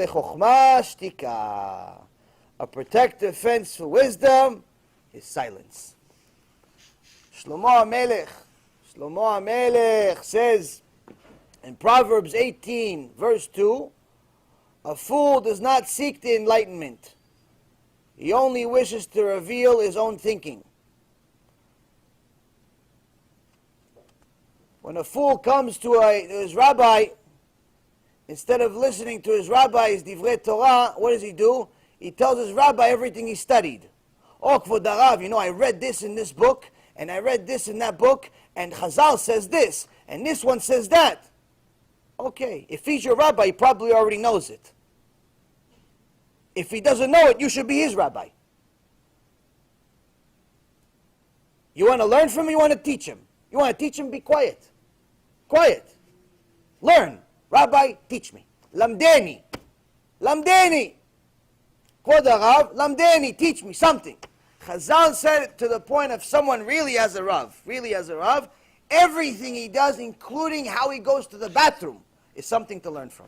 lechokma shtika. A protective fence for wisdom is silence. Shlomo HaMelech says in Proverbs 18, verse 2, a fool does not seek the enlightenment. He only wishes to reveal his own thinking. When a fool comes to his rabbi, instead of listening to his rabbi's divrei Torah, what does he do? He tells his rabbi everything he studied. Oh, Kvod Harav, I read this in this book, and I read this in that book, and Chazal says this, and this one says that. Okay, if he's your rabbi, he probably already knows it. If he doesn't know it, you should be his rabbi. You want to learn from him, you want to teach him. You want to teach him, be quiet. Quiet. Learn. Rabbi, teach me. Lamdeni. Lamdeni. Kvod Harav, lamdeni, teach me something. Chazal said it to the point of someone really has a Rav. Everything he does, including how he goes to the bathroom, is something to learn from.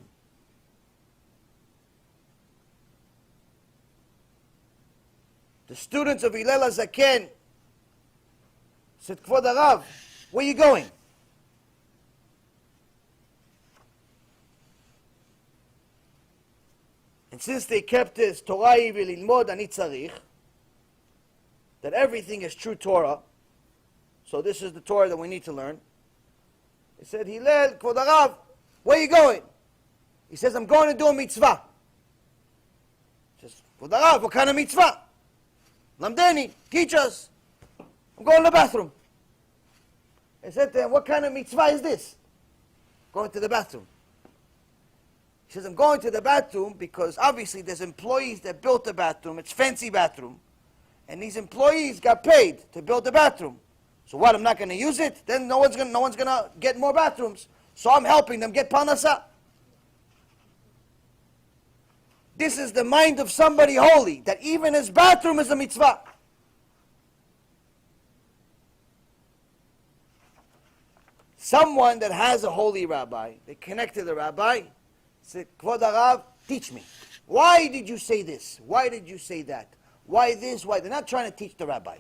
The students of Hillel HaZaken said, Kvod Harav, where are you going? And since they kept this Torah v'lilmod ani tzarich, that everything is true Torah, so this is the Torah that we need to learn. He said, Hillel, Kvod Harav, where are you going? He says, I'm going to do a mitzvah. He says, Kvod Harav, what kind of mitzvah? Lamdeni, teach us. I'm going to the bathroom. I said to him, what kind of mitzvah is this? Going to the bathroom. He says, I'm going to the bathroom because obviously there's employees that built the bathroom. It's a fancy bathroom. And these employees got paid to build the bathroom. So what, I'm not going to use it? Then no one's going to get more bathrooms. So I'm helping them get parnasah. This is the mind of somebody holy, that even his bathroom is a mitzvah. Someone that has a holy rabbi, they connect to the rabbi, say, Kvod Harav, teach me. Why did you say this? Why did you say that? Why this? Why? They're not trying to teach the rabbi.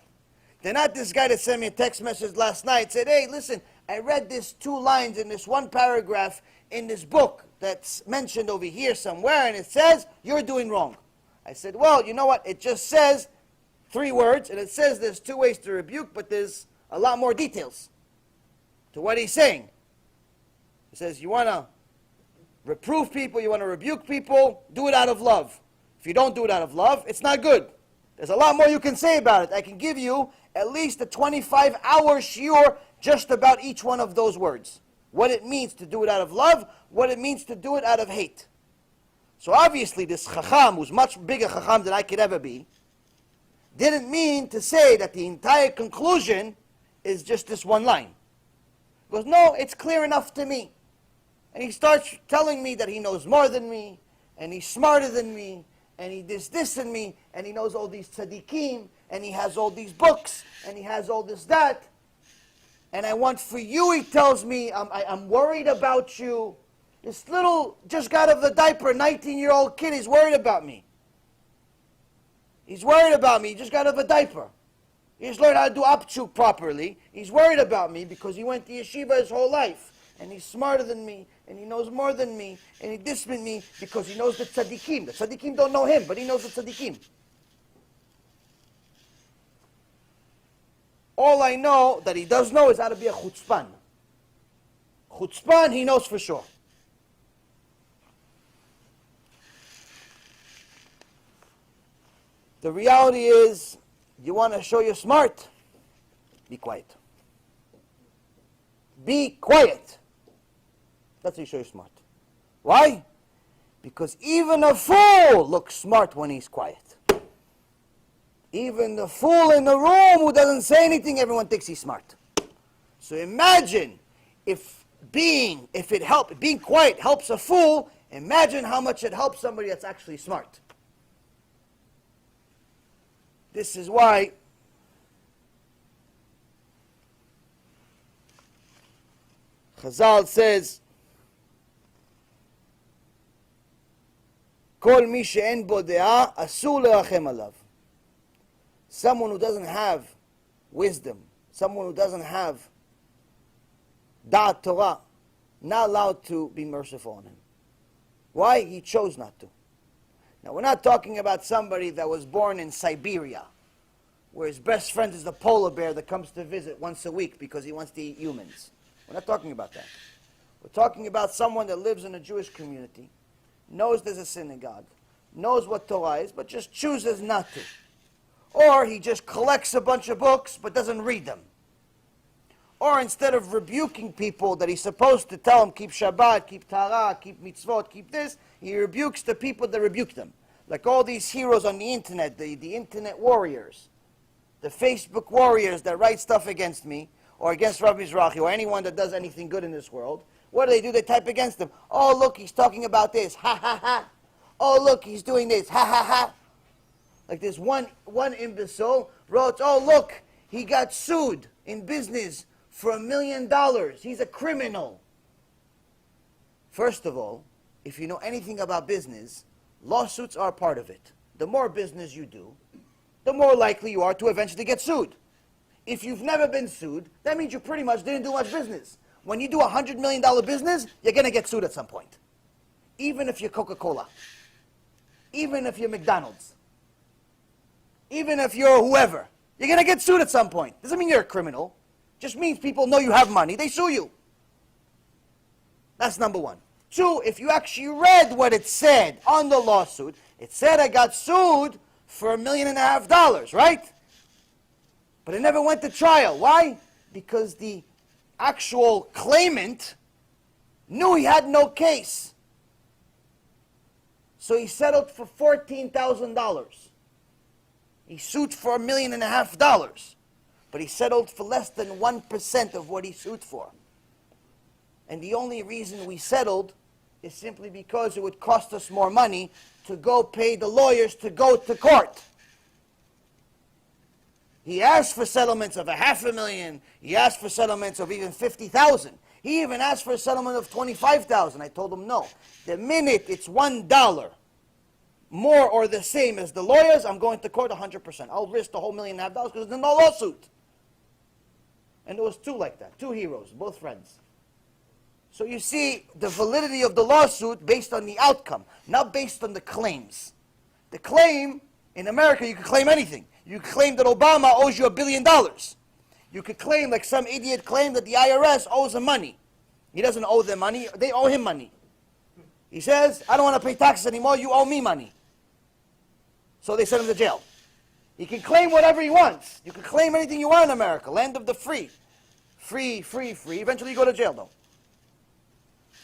They're not this guy that sent me a text message last night, said, hey, listen, I read this 2 lines in this 1 paragraph in this book that's mentioned over here somewhere, and it says, you're doing wrong. I said, well, you know what? It just says 3 words, and it says there's 2 ways to rebuke, but there's a lot more details to what he's saying. He says, you want to reprove people, you want to rebuke people, do it out of love. If you don't do it out of love, it's not good. There's a lot more you can say about it. I can give you at least a 25-hour shiur just about each one of those words. What it means to do it out of love, what it means to do it out of hate. So obviously this chacham, who's much bigger chacham than I could ever be, didn't mean to say that the entire conclusion is just this 1 line. He goes, no, it's clear enough to me. And he starts telling me that he knows more than me, and he's smarter than me, and he does this than me, and he knows all these tzaddikim, and he has all these books, and he has all this that. And I want for you, he tells me, I'm worried about you. This little, just got out of the diaper, 19-year-old kid is worried about me. He's worried about me, he just got out of a diaper. He just learned how to do apchuk properly. He's worried about me because he went to yeshiva his whole life. And he's smarter than me, and he knows more than me, and he dismissed me because he knows the tzaddikim. The tzaddikim don't know him, but he knows the tzaddikim. All I know that he does know is how to be a chutzpan. Chutzpan, he knows for sure. The reality is, you want to show you're smart? Be quiet. Be quiet. That's how you show you're smart. Why? Because even a fool looks smart when he's quiet. Even the fool in the room who doesn't say anything, everyone thinks he's smart. So imagine if being quiet helps a fool, imagine how much it helps somebody that's actually smart. This is why Chazal says, Kol mi she'en bo de'ah, asur lerachem alav. Someone who doesn't have wisdom, someone who doesn't have da'at Torah, not allowed to be merciful on him. Why? He chose not to. Now, we're not talking about somebody that was born in Siberia, where his best friend is the polar bear that comes to visit once a week because he wants to eat humans. We're not talking about that. We're talking about someone that lives in a Jewish community, knows there's a synagogue, knows what Torah is, but just chooses not to. Or he just collects a bunch of books but doesn't read them. Or instead of rebuking people that he's supposed to tell them, keep Shabbat, keep Torah, keep mitzvot, keep this, he rebukes the people that rebuke them. Like all these heroes on the internet, the internet warriors, the Facebook warriors that write stuff against me, or against Rabbi Mizrahi, or anyone that does anything good in this world. What do? They type against them. Oh, look, he's talking about this. Ha, ha, ha. Oh, look, he's doing this. Ha, ha, ha. Like this one imbecile wrote, oh, look, he got sued in business for $1 million. He's a criminal. First of all, if you know anything about business, lawsuits are part of it. The more business you do, the more likely you are to eventually get sued. If you've never been sued, that means you pretty much didn't do much business. When you do a $100 million business, you're going to get sued at some point. Even if you're Coca-Cola. Even if you're McDonald's. Even if you're whoever. You're going to get sued at some point. Doesn't mean you're a criminal. Just means people know you have money. They sue you. That's number one. Two, if you actually read what it said on the lawsuit, it said I got sued for $1.5 million, right? But it never went to trial. Why? Because the actual claimant knew he had no case. So he settled for $14,000. He sued for $1.5 million, but he settled for less than 1% of what he sued for. And the only reason we settled is simply because it would cost us more money to go pay the lawyers to go to court. He asked for settlements of $500,000. He asked for settlements of even $50,000. He even asked for a settlement of $25,000. I told him no. The minute it's $1 more or the same as the lawyers, I'm going to court 100%. I'll risk the whole $1.5 million because there's no lawsuit. And there was two like that, two heroes, both friends. So you see the validity of the lawsuit based on the outcome, not based on the claims. The claim, in America, you can claim anything. You can claim that Obama owes you $1 billion. You could claim, like some idiot claimed, that the IRS owes him money. He doesn't owe them money, they owe him money. He says, I don't want to pay taxes anymore, you owe me money. So they send him to jail. He can claim whatever he wants. You can claim anything you want in America, land of the free. Free, free, free. Eventually you go to jail, though.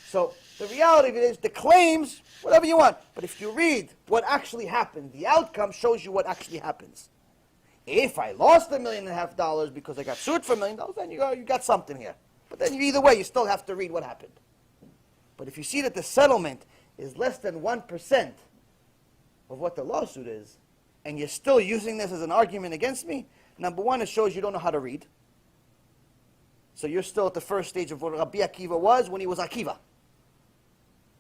So the reality of it is, the claims, whatever you want. But if you read what actually happened, the outcome shows you what actually happens. If I lost $1.5 million because I got sued for $1 million, then you got something here. But then either way, you still have to read what happened. But if you see that the settlement is less than 1% of what the lawsuit is, and you're still using this as an argument against me, number one, it shows you don't know how to read. So you're still at the first stage of what Rabbi Akiva was when he was Akiva.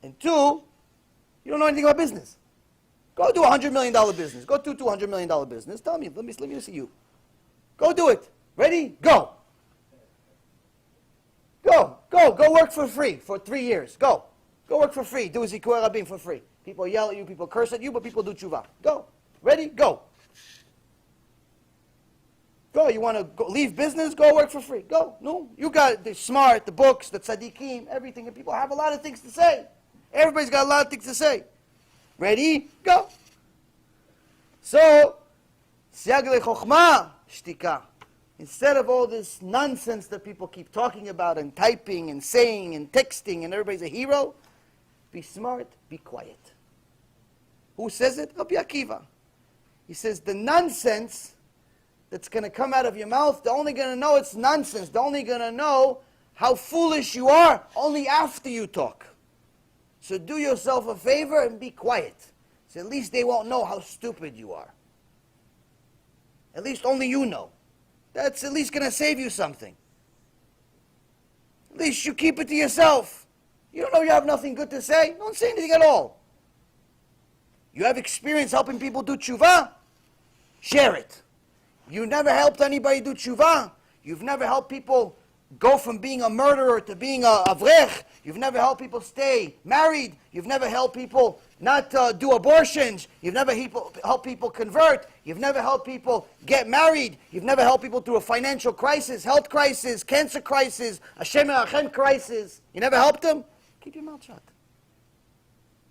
And two, you don't know anything about business. Go do a $100 million business. Go do $200 million business. Tell me, let me see you. Go do it. Ready? Go. Go work for free for 3 years. Go work for free. Do Zikkur Rabim for free. People yell at you, people curse at you, but people do tshuva. Go. Ready? Go. You want to leave business? Go work for free. Go. No, you got the smart, the books, the tzaddikim, everything, and people have a lot of things to say. Everybody's got a lot of things to say. Ready? Go. So, siyag lechokhmah, shtika. Instead of all this nonsense that people keep talking about and typing and saying and texting and everybody's a hero, be smart, be quiet. Who says it? Rabbi Akiva. He says the nonsense that's going to come out of your mouth, they're only going to know it's nonsense. They're only going to know how foolish you are only after you talk. So do yourself a favor and be quiet. So at least they won't know how stupid you are. At least only you know. That's at least going to save you something. At least you keep it to yourself. You don't know you have nothing good to say? Don't say anything at all. You have experience helping people do tshuva? Share it. You never helped anybody do tshuva? You've never helped people go from being a murderer to being a avrech? You've never helped people stay married? You've never helped people not do abortions? You've never helped people convert? You've never helped people get married? You've never helped people through a financial crisis, health crisis, cancer crisis, a Shem Achem crisis? You never helped them? Keep your mouth shut.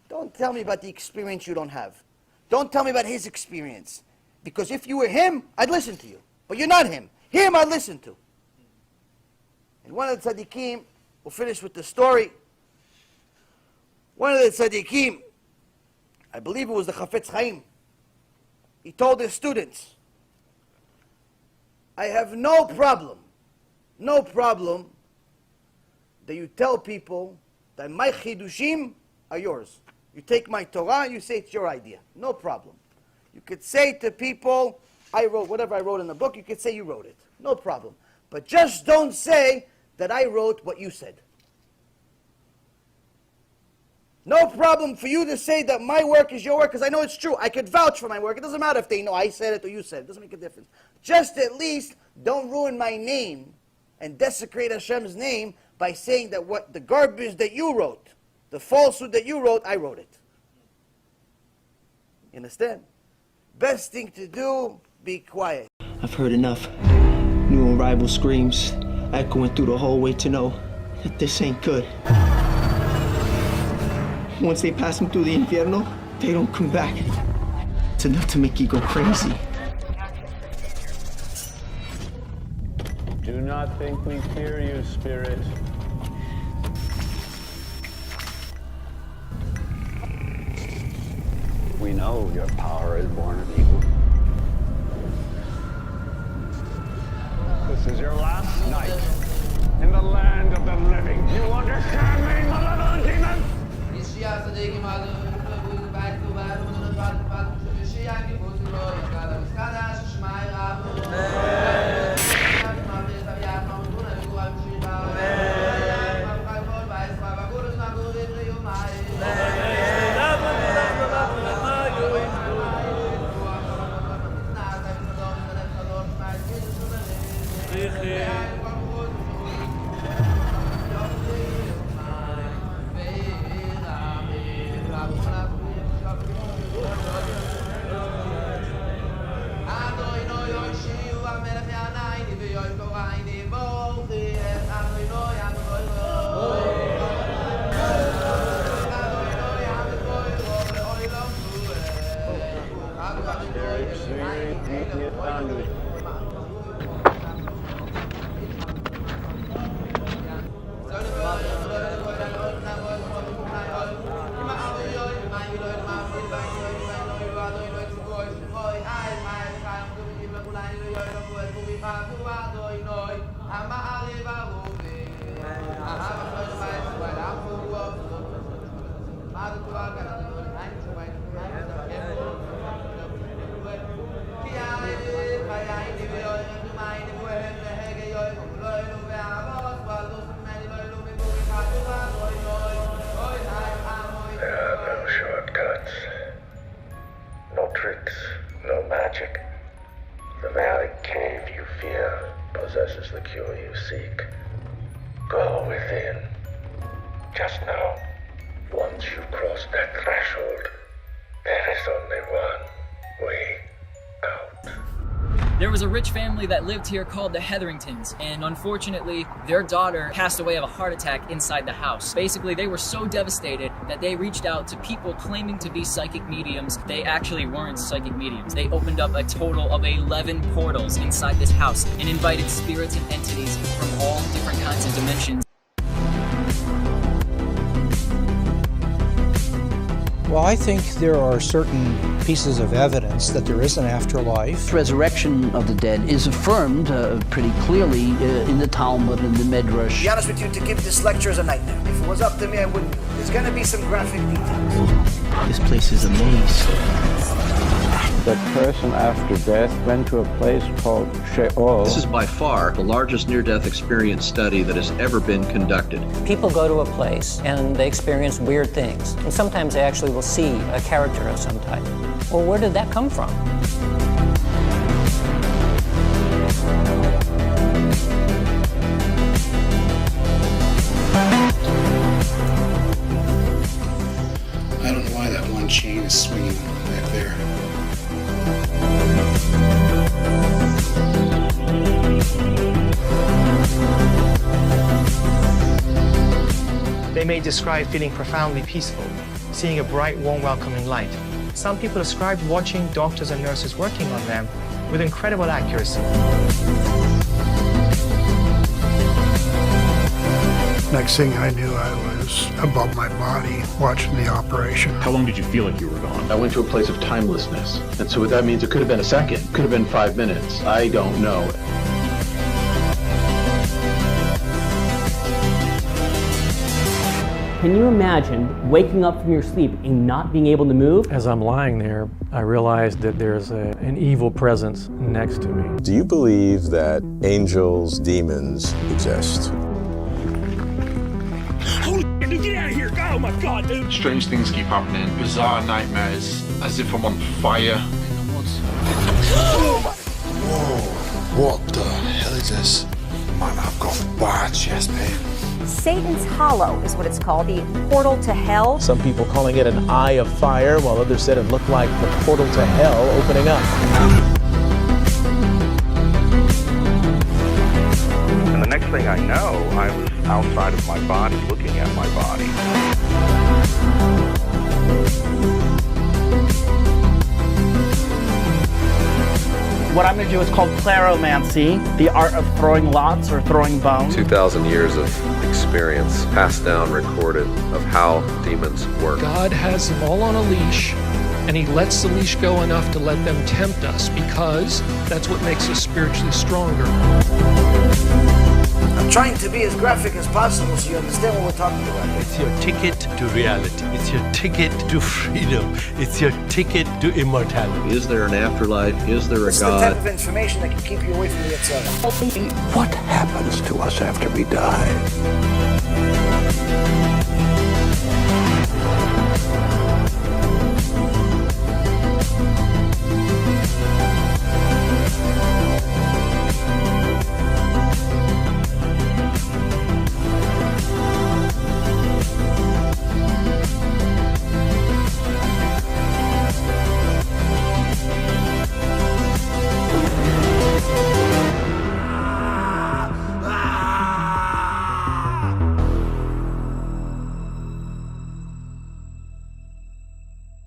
Don't tell me about the experience you don't have. Don't tell me about his experience. Because if you were him, I'd listen to you. But you're not him. Him I'd listen to. And one of the tzaddikim, we'll finish with the story. One of the tzaddikim, I believe it was the Chafetz Chaim, he told his students, I have no problem that you tell people that my chidushim are yours. You take my Torah and you say it's your idea. No problem. You could say to people, I wrote whatever I wrote in the book, you could say you wrote it. No problem. But just don't say that I wrote what you said. No problem for you to say that my work is your work, because I know it's true. I could vouch for my work. It doesn't matter if they know I said it or you said it. It doesn't make a difference. Just at least don't ruin my name and desecrate Hashem's name by saying that what the garbage that you wrote, the falsehood that you wrote, I wrote it. You understand? Best thing to do, be quiet. I've heard enough. New arrival screams, echoing through the hallway to know that this ain't good. Once they pass them through the infierno, they don't come back. It's enough to make you go crazy. Do not think we fear you, Spirit. We know your power is born of evil. This is your last night in the land of the living. You understand me, malevolent demon? There was a rich family that lived here called the Hetheringtons, and unfortunately, their daughter passed away of a heart attack inside the house. Basically, they were so devastated that they reached out to people claiming to be psychic mediums. They actually weren't psychic mediums. They opened up a total of 11 portals inside this house and invited spirits and entities from all different kinds of dimensions. Well, I think there are certain pieces of evidence that there is an afterlife. Resurrection of the dead is affirmed pretty clearly in the Talmud and the Midrash. To be honest with you, to give this lecture is a nightmare. If it was up to me, I wouldn't do it. There's going to be some graphic details. This place is a maze. that person after death went to a place called Sheol. This is by far the largest near-death experience study that has ever been conducted. People go to a place and they experience weird things. And sometimes they actually will see a character of some type. Well, where did that come from? I don't know why that one chain is swinging back there. They may describe feeling profoundly peaceful, seeing a bright, warm, welcoming light. Some people describe watching doctors and nurses working on them with incredible accuracy. Next thing I knew, I was above my body watching the operation. How long did you feel like you were gone? I went to a place of timelessness. And so what that means, it could have been a second, could have been 5 minutes. I don't know. Can you imagine waking up from your sleep and not being able to move? As I'm lying there, I realized that there's an evil presence next to me. Do you believe that angels, demons exist? Holy dude, get out of here! Oh my god, dude! Strange things keep happening. Bizarre nightmares. As if I'm on fire. Whoa, what the hell is this? Man, I've got bad chest pain. Satan's Hollow is what it's called, the portal to hell. Some people calling it an eye of fire, while others said it looked like the portal to hell opening up. And the next thing I know, I was outside of my body, looking at my body. What I'm going to do is called claromancy, the art of throwing lots or throwing bones. 2,000 years of experience, passed down, recorded, of how demons work. God has them all on a leash, and he lets the leash go enough to let them tempt us, because that's what makes us spiritually stronger. I'm trying to be as graphic as possible so you understand what we're talking about. It's your ticket to reality. It's your ticket to freedom. It's your ticket to immortality. Is there an afterlife? Is there a This God? is the type of information that can keep you away from the Yetzirah. What happens to us after we die?